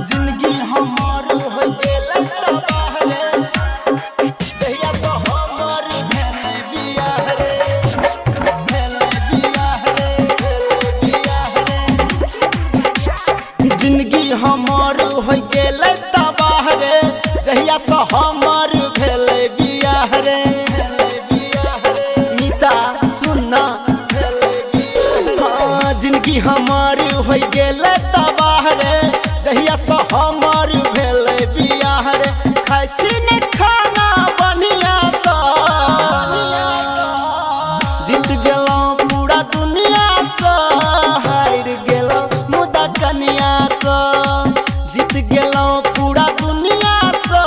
जिंदगी हमार हो गेलै तबाह रे, जहिया से हमर भेलै बियाह रे, भेलै बियाह रे, भेलै बियाह रे। जिंदगी हमार हो गेलै तबाह रे, जहिया से हमर भेलै बियाह रे, भेलै बियाह रे। नीता सुनना भेलै बियाह। जिंदगी हमार हो गेलै तबाह रे, जहिया से हमर भेलै बियाह रे। खाइ छी ने खाना बढ़िया सँ, जीत गेलौं पूरा दुनिया सँ, हारि गेलौं मुदा कनिया सँ। जीत गेलौं पूरा दुनिया सँ,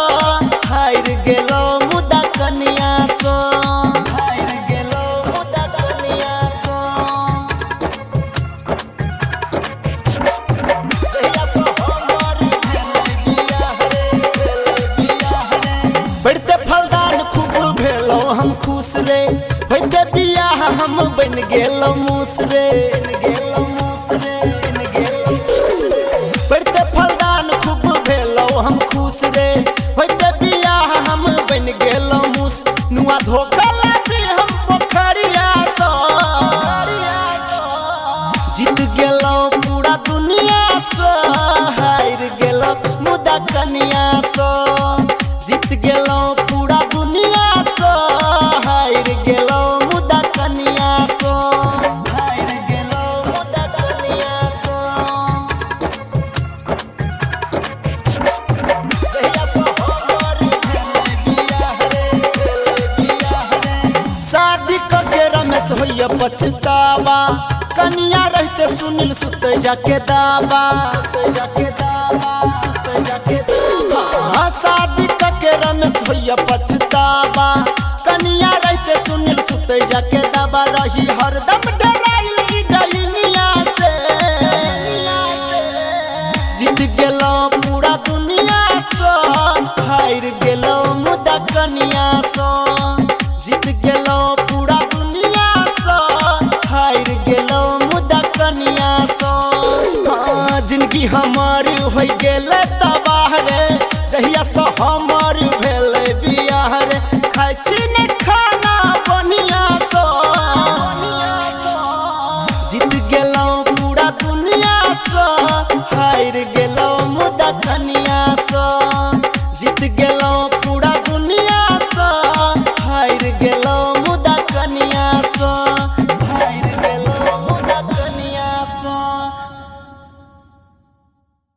हारि गेलौं मुदा कनिया सँ, हारि गेलौं मुदा कनिया सँ। बढ़ते फलदान खूब भेलौं हम खुश रे, होइते बियाह हम बन गेलौं मूस रे, बढ़ते फलदान खूब भेलौं हम खुश रे, होइते बियाह हम बन गेलौं मूस। नुआ धोखा लागी हम पोखरिया सँ, जीत गेलौं पूरा दुनिया सँ, हारि गेलौं मुदा कनिया सँ। जीत गेलौं पूरा दुनिया सँ, हारि गेलौं मुदा कनिया सँ, हारि गेलौं मुदा कनिया सँ। जहिया से हमर भेलै बियाह रे, भेलै बियाह रे। शादी क के रमेश होइया पछतावा, कनिया रहते सुनील सुते जाके दावा, जाके दावा, जाके दावा। शादी क के रमेश होइया पछतावा, कनिया रहते सुनील सुते जाके दावा। रही हरदम डराइल ई डलिनिया से, जीत गेलौं पूरा दुनिया सँ, हारि गेलौं मुदा कनिया सँ। जीत गेलौं पूरा दुनिया सँ, हारि गेलौं मुदा कनिया सँ। जिंदगी हमार हो गेलै तबाह रे, जहिया से हमर